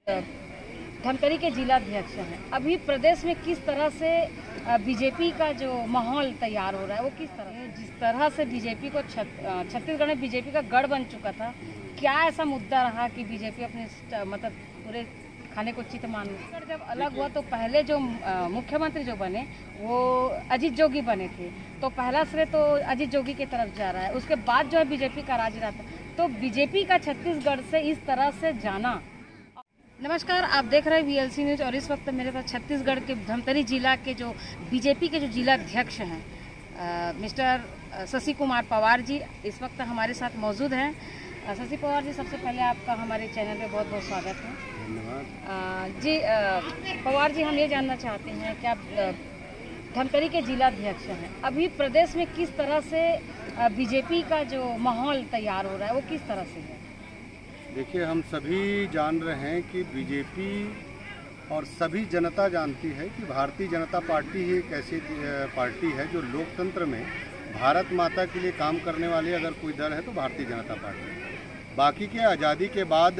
धमतरी के जिलाध्यक्ष हैं। अभी प्रदेश में किस तरह से बीजेपी का जो माहौल तैयार हो रहा है वो किस तरह, जिस तरह से बीजेपी को छत्तीसगढ़ में बीजेपी का गढ़ बन चुका था, क्या ऐसा मुद्दा रहा कि बीजेपी अपने मतलब पूरे खाने को चित मान? जब अलग हुआ तो पहले जो मुख्यमंत्री जो बने वो अजीत जोगी बने थे, तो पहला श्रेय तो अजीत जोगी की तरफ जा रहा है। उसके बाद जो है बीजेपी का राज रहा था, तो बीजेपी का छत्तीसगढ़ से इस तरह से जाना। नमस्कार, आप देख रहे हैं VLC न्यूज और इस वक्त मेरे पास छत्तीसगढ़ के धमतरी जिला के जो बीजेपी के जो जिलाध्यक्ष हैं मिस्टर शशि कुमार पवार जी इस वक्त हमारे साथ मौजूद हैं। शशि पवार जी, सबसे पहले आपका हमारे चैनल पे बहुत बहुत स्वागत है। धन्यवाद जी। पवार जी, हम ये जानना चाहते हैं कि आप धमतरी के जिलाध्यक्ष हैं। अभी प्रदेश में किस तरह से बीजेपी का जो माहौल तैयार हो रहा है वो किस तरह से है? देखिए, हम सभी जान रहे हैं कि बीजेपी और सभी जनता जानती है कि भारतीय जनता पार्टी ही एक ऐसी पार्टी है जो लोकतंत्र में भारत माता के लिए काम करने वाली अगर कोई दल है तो भारतीय जनता पार्टी है। बाकी के आज़ादी के बाद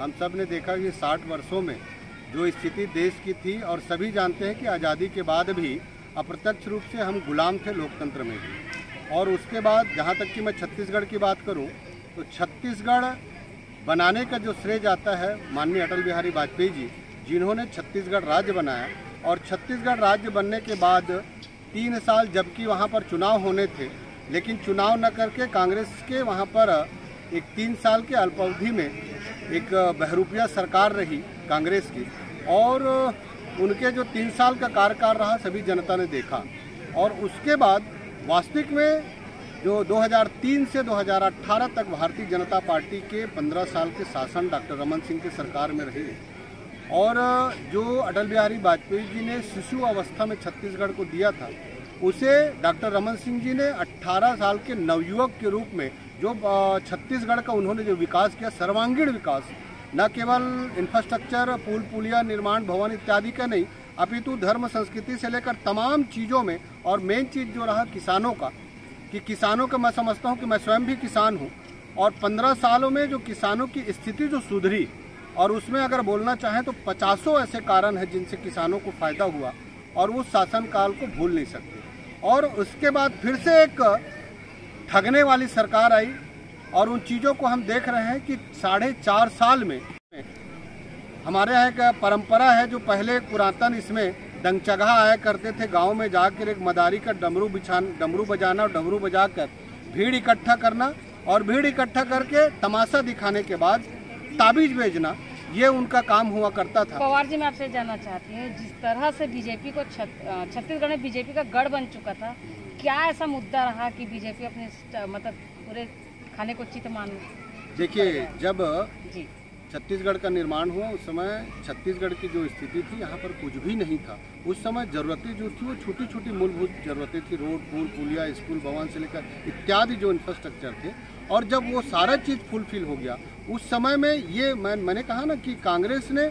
हम सब ने देखा कि 60 वर्षों में जो स्थिति देश की थी, और सभी जानते हैं कि आज़ादी के बाद भी अप्रत्यक्ष रूप से हम गुलाम थे लोकतंत्र में भी। और उसके बाद जहाँ तक कि मैं छत्तीसगढ़ की बात करूँ तो छत्तीसगढ़ बनाने का जो श्रेय जाता है माननीय अटल बिहारी वाजपेयी जी, जिन्होंने छत्तीसगढ़ राज्य बनाया। और छत्तीसगढ़ राज्य बनने के बाद 3 साल जबकि वहाँ पर चुनाव होने थे, लेकिन चुनाव न करके कांग्रेस के वहाँ पर एक 3 साल के अल्पावधि में एक बहरूपिया सरकार रही कांग्रेस की, और उनके जो 3 साल का कार्यकाल रहा सभी जनता ने देखा। और उसके बाद वास्तविक में जो 2003 से 2018 तक भारतीय जनता पार्टी के 15 साल के शासन डॉक्टर रमन सिंह की सरकार में रही, और जो अटल बिहारी वाजपेयी जी ने शिशु अवस्था में छत्तीसगढ़ को दिया था, उसे डॉक्टर रमन सिंह जी ने 18 साल के नवयुवक के रूप में जो छत्तीसगढ़ का उन्होंने जो विकास किया, सर्वांगीण विकास, न केवल इंफ्रास्ट्रक्चर, पुल पुलिया निर्माण, भवन इत्यादि का नहीं, अपितु धर्म संस्कृति से लेकर तमाम चीज़ों में। और मेन चीज़ जो रहा किसानों का, कि किसानों का मैं समझता हूं कि मैं स्वयं भी किसान हूं, और 15 सालों में जो किसानों की स्थिति जो सुधरी, और उसमें अगर बोलना चाहें तो 50 ऐसे कारण हैं जिनसे किसानों को फायदा हुआ, और वो शासनकाल को भूल नहीं सकते। और उसके बाद फिर से एक ठगने वाली सरकार आई, और उन चीज़ों को हम देख रहे हैं कि 4.5 साल में हमारे यहाँ एक परंपरा है जो पहले पुरातन, इसमें डंगचगहा आया करते थे गांव में जाकर एक मदारी का डमरू बजाना, और डमरू बजाकर भीड़ इकट्ठा करना, और भीड़ इकट्ठा करके तमाशा दिखाने के बाद ताबीज भेजना, ये उनका काम हुआ करता था। पवार जी, मैं आपसे जानना चाहती हूँ, जिस तरह से बीजेपी को छत्तीसगढ़ में बीजेपी का गढ़ बन चुका था, क्या ऐसा मुद्दा रहा कि बीजेपी अपने मतलब पूरे खाने को चित मान? देखिए, जब छत्तीसगढ़ का निर्माण हुआ उस समय छत्तीसगढ़ की जो स्थिति थी, यहाँ पर कुछ भी नहीं था। उस समय ज़रूरतें जो थी वो छोटी छोटी मूलभूत ज़रूरतें थी, रोड, पुल पुलिया, स्कूल, भवन से लेकर इत्यादि जो इंफ्रास्ट्रक्चर थे। और जब वो सारा चीज़ फुलफिल हो गया उस समय में, ये मैंने कहा ना कि कांग्रेस ने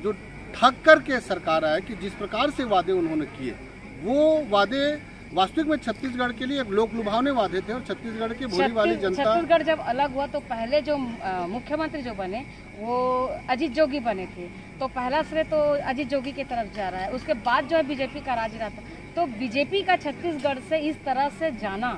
जो ठग करके सरकार आया, कि जिस प्रकार से वादे उन्होंने किए, वो वादे वास्तविक में छत्तीसगढ़ के लिए एक लोक लुभावने वादे थे, और छत्तीसगढ़ की भोली वाली जनता। छत्तीसगढ़ जब अलग हुआ तो पहले जो मुख्यमंत्री जो बने वो अजीत जोगी बने थे, तो पहला श्रेय तो अजीत जोगी की तरफ जा रहा है। उसके बाद जो है बीजेपी का राज रहा था, तो बीजेपी का छत्तीसगढ़ से इस तरह से जाना,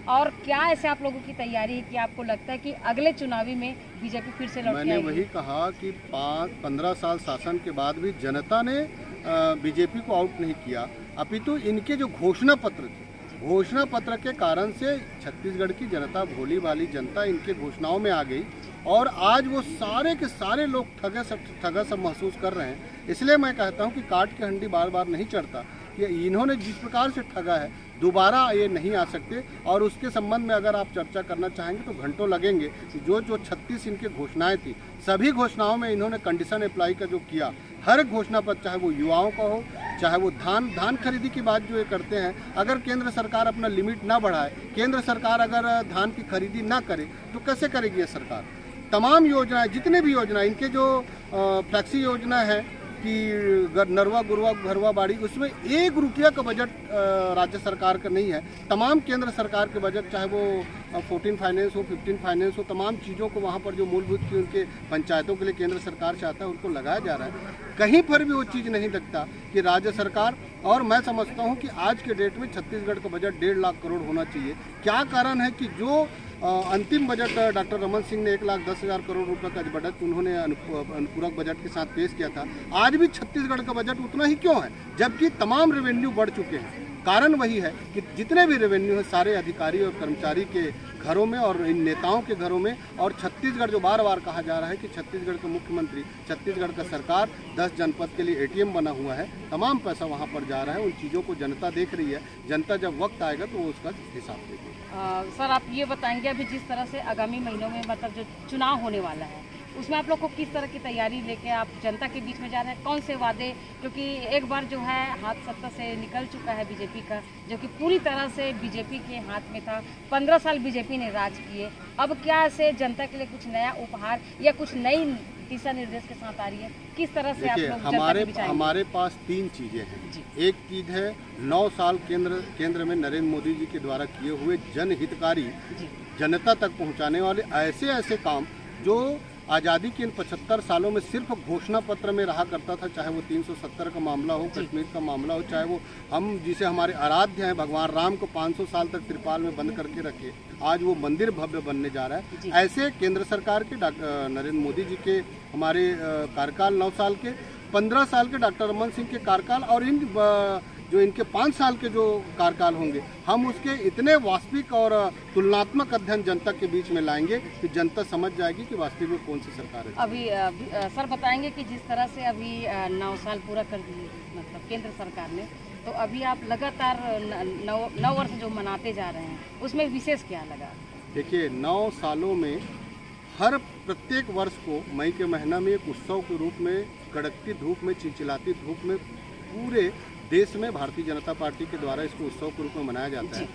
और क्या ऐसे आप लोगों की तैयारी है कि आपको लगता है कि अगले चुनावी में बीजेपी फिर से लौट आएगी? मैंने वही कहा कि 15 साल शासन के बाद भी जनता ने बीजेपी को आउट नहीं किया, अपितु इनके जो घोषणा पत्र थे, घोषणा पत्र के कारण से छत्तीसगढ़ की जनता, भोली भाली जनता, इनके घोषणाओं में आ गई, और आज वो सारे के सारे लोग ठगा सब महसूस कर रहे हैं। इसलिए मैं कहता हूँ कि काट के हंडी बार बार नहीं चढ़ता, कि इन्होंने जिस प्रकार से ठगा है दोबारा ये नहीं आ सकते। और उसके संबंध में अगर आप चर्चा करना चाहेंगे तो घंटों लगेंगे। जो 36 इनके घोषणाएं थी, सभी घोषणाओं में इन्होंने कंडीशन अप्लाई का जो किया, हर घोषणा पर, चाहे वो युवाओं का हो, चाहे वो धान खरीदी की बात जो ये करते हैं, अगर केंद्र सरकार अपना लिमिट ना बढ़ाए, केंद्र सरकार अगर धान की खरीदी ना करे तो कैसे करेगी ये सरकार? तमाम योजनाएं, जितने भी योजना, इनके जो फ्लैक्सी योजना है कि नरवा गुरवा घरवा बाड़ी, उसमें 1 रुपया का बजट राज्य सरकार का नहीं है। तमाम केंद्र सरकार के बजट, चाहे वो 14 फाइनेंस हो, 15 फाइनेंस हो, तमाम चीज़ों को वहाँ पर जो मूलभूत की उनके पंचायतों के लिए केंद्र सरकार चाहता है उनको लगाया जा रहा है। कहीं पर भी वो चीज़ नहीं लगता कि राज्य सरकार, और मैं समझता हूँ कि आज के डेट में छत्तीसगढ़ का बजट 1.5 लाख करोड़ होना चाहिए। क्या कारण है कि जो अंतिम बजट डॉक्टर रमन सिंह ने 1,10,000 करोड़ रुपए का बजट उन्होंने अनुपूरक बजट के साथ पेश किया था, आज भी छत्तीसगढ़ का बजट उतना ही क्यों है, जबकि तमाम रेवेन्यू बढ़ चुके हैं। कारण वही है कि जितने भी रेवेन्यू है सारे अधिकारी और कर्मचारी के घरों में और इन नेताओं के घरों में। और छत्तीसगढ़, जो बार बार कहा जा रहा है कि छत्तीसगढ़ के मुख्यमंत्री, छत्तीसगढ़ का सरकार 10 जनपद के लिए ATM बना हुआ है, तमाम पैसा वहाँ पर जा रहा है। उन चीज़ों को जनता देख रही है। जनता जब वक्त आएगा तो वो उसका हिसाब देगी। सर, आप ये बताएंगे अभी जिस तरह से आगामी महीनों में मतलब जो चुनाव होने वाला है, उसमें आप लोग को किस तरह की तैयारी लेके आप जनता के बीच में जा रहे हैं? कौन से वादे, क्योंकि एक बार जो है हाथ सत्ता से निकल चुका है बीजेपी का, जो कि पूरी तरह से बीजेपी के हाथ में था। 15 साल बीजेपी ने राज किए। अब क्या ऐसे जनता के लिए कुछ नया उपहार या कुछ नई दिशा निर्देश के साथ आ रही है? किस तरह से आप लोग हमारे पास 3 चीज़ें हैं। एक चीज़ है 9 साल केंद्र में नरेंद्र मोदी जी के द्वारा किए हुए जनहितकारी, जनता तक पहुंचाने वाले ऐसे काम जो आज़ादी के इन 75 सालों में सिर्फ घोषणा पत्र में रहा करता था। चाहे वो 370 का मामला हो, कश्मीर का मामला हो, चाहे वो हम जिसे हमारे आराध्य हैं भगवान राम को 500 साल तक त्रिपाल में बंद करके रखे, आज वो मंदिर भव्य बनने जा रहा है। ऐसे केंद्र सरकार के नरेंद्र मोदी जी के हमारे कार्यकाल 9 साल के, 15 साल के डॉक्टर रमन सिंह के कार्यकाल और इन जो इनके 5 साल के जो कार्यकाल होंगे, हम उसके इतने वास्तविक और तुलनात्मक अध्ययन जनता के बीच में लाएंगे कि जनता समझ जाएगी कि वास्तविक में कौन सी सरकार है। अभी सर बताएंगे कि जिस तरह से अभी 9 साल पूरा कर दिए मतलब केंद्र सरकार ने, तो अभी आप लगातार 9 वर्ष जो मनाते जा रहे हैं, उसमें विशेष क्या लगा? देखिए, 9 सालों में हर प्रत्येक वर्ष को मई के महीना में एक उत्सव के रूप में, कड़कती धूप में, चिलचिलाती धूप में पूरे देश में भारतीय जनता पार्टी के द्वारा इसको उत्सव के रूप में मनाया जाता है।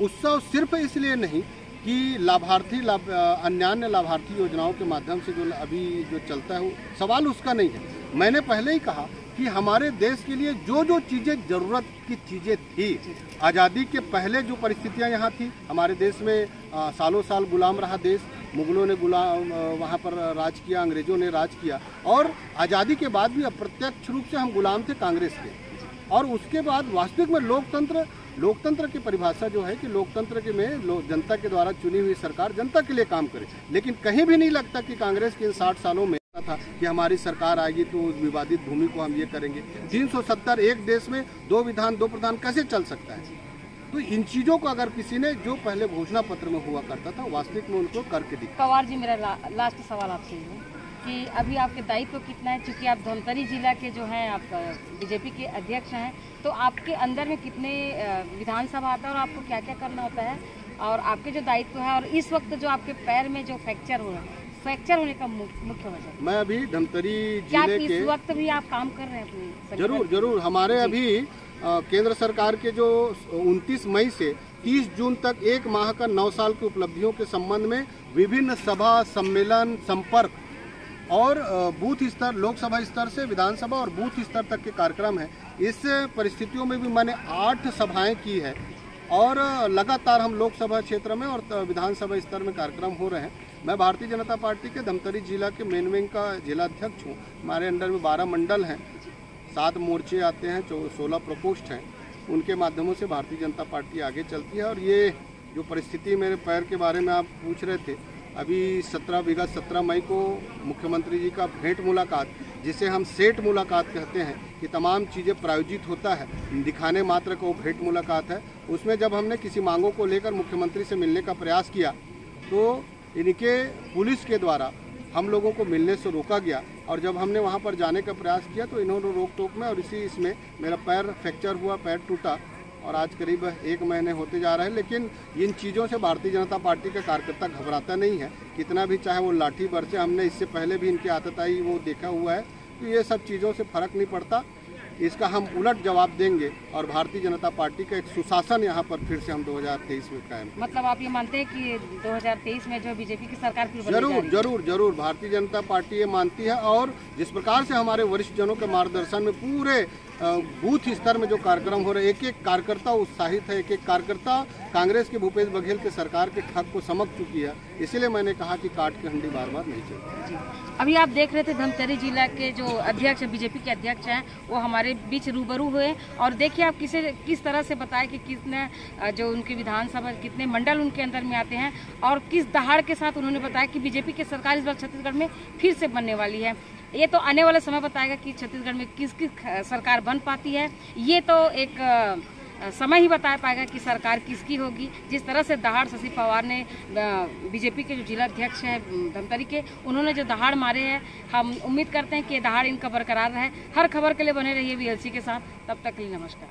उत्सव सिर्फ इसलिए नहीं कि अन्य लाभार्थी योजनाओं के माध्यम से जो अभी जो चलता है, सवाल उसका नहीं है। मैंने पहले ही कहा कि हमारे देश के लिए जो चीज़ें ज़रूरत की चीज़ें थी, आज़ादी के पहले जो परिस्थितियां यहाँ थी, हमारे देश में सालों साल गुलाम रहा देश, मुगलों ने वहाँ पर राज किया, अंग्रेज़ों ने राज किया, और आज़ादी के बाद भी अप्रत्यक्ष रूप से हम गुलाम थे कांग्रेस के। और उसके बाद वास्तविक में लोकतंत्र की परिभाषा जो है कि लोकतंत्र के में जनता के द्वारा चुनी हुई सरकार जनता के लिए काम करे। लेकिन कहीं भी नहीं लगता कि कांग्रेस के इन 60 सालों में था कि हमारी सरकार आएगी तो उस विवादित भूमि को हम ये करेंगे। 370 एक देश में 2 विधान 2 प्रधान कैसे चल सकता है? तो इन चीज़ों को अगर किसी ने जो पहले घोषणा पत्र में हुआ करता था, वास्तविक में उनको करके दिखा। पवार जी, मेरा लास्ट सवाल आपसे है कि अभी आपके दायित्व कितना है? चूँकि आप धमतरी जिला के जो हैं, आप बीजेपी के अध्यक्ष हैं, तो आपके अंदर में कितने विधानसभा आता है और आपको क्या क्या करना होता है, और आपके जो दायित्व है, और इस वक्त जो आपके पैर में जो फ्रैक्चर होने का मुख्य वजह? मैं अभी धमतरी जिले के, इस वक्त भी आप काम कर रहे हैं अपने? जरूर। हमारे अभी केंद्र सरकार के जो 29 मई से 30 जून तक 1 माह का 9 साल की उपलब्धियों के संबंध में विभिन्न सभा, सम्मेलन, संपर्क और बूथ स्तर, लोकसभा स्तर से विधानसभा और बूथ स्तर तक के कार्यक्रम हैं। इस परिस्थितियों में भी मैंने 8 सभाएं की है और लगातार हम लोकसभा क्षेत्र में और विधानसभा स्तर में कार्यक्रम हो रहे हैं। मैं भारतीय जनता पार्टी के धमतरी जिला के मेन विंग का जिलाध्यक्ष हूँ। हमारे अंडर में 12 मंडल हैं, 7 मोर्चे आते हैं, 16 प्रकोष्ठ हैं। उनके माध्यमों से भारतीय जनता पार्टी आगे चलती है। और ये जो परिस्थिति मेरे पैर के बारे में आप पूछ रहे थे, अभी 17 मई को मुख्यमंत्री जी का भेंट मुलाकात, जिसे हम सेठ मुलाकात कहते हैं, कि तमाम चीज़ें प्रायोजित होता है, दिखाने मात्र को भेंट मुलाकात है। उसमें जब हमने किसी मांगों को लेकर मुख्यमंत्री से मिलने का प्रयास किया तो इनके पुलिस के द्वारा हम लोगों को मिलने से रोका गया। और जब हमने वहां पर जाने का प्रयास किया तो इन्होंने रोक टोक में, और इसमें मेरा पैर फ्रैक्चर हुआ, पैर टूटा, और आज करीब 1 महीने होते जा रहे हैं। लेकिन इन चीज़ों से भारतीय जनता पार्टी का कार्यकर्ता घबराता नहीं है, कितना भी चाहे वो लाठी बरसे। हमने इससे पहले भी इनकी आदत आई वो देखा हुआ है। तो ये सब चीज़ों से फर्क नहीं पड़ता। इसका हम उलट जवाब देंगे और भारतीय जनता पार्टी का एक सुशासन यहाँ पर फिर से हम 2023 में कायम। मतलब आप ये मानते हैं कि 2023 में जो बीजेपी की सरकार फिर बनने जा रही है? जरूर जरूर भारतीय जनता पार्टी ये मानती है, और जिस प्रकार से हमारे वरिष्ठ जनों के मार्गदर्शन में पूरे बूथ स्तर में जो कार्यक्रम हो रहे, एक एक कार्यकर्ता उत्साहित है, एक एक कार्यकर्ता कांग्रेस के भूपेश बघेल के सरकार के ठग को समझ चुकी है। इसीलिए मैंने कहा कि काट के हंडी बार बार नहीं चलती। अभी आप देख रहे थे धमतरी जिला के जो अध्यक्ष बीजेपी के अध्यक्ष हैं वो हमारे बीच रूबरू हुए, और देखिए आप किस तरह से बताएं कि कितने जो उनके विधानसभा कितने मंडल उनके अंदर में आते हैं, और किस दहाड़ के साथ उन्होंने बताया कि बीजेपी की सरकार इस बार छत्तीसगढ़ में फिर से बनने वाली है। ये तो आने वाला समय बताएगा कि छत्तीसगढ़ में किस सरकार बन पाती है। ये तो एक समय ही बता पाएगा कि सरकार किसकी होगी। जिस तरह से दहाड़ शशि पवार ने बीजेपी के जो जिला अध्यक्ष हैं धमतरी के, उन्होंने जो दहाड़ मारे हैं, हम उम्मीद करते हैं कि दहाड़ इनका बरकरार रहे। हर खबर के लिए बने रहिए VLC के साथ। तब तक के लिए नमस्कार।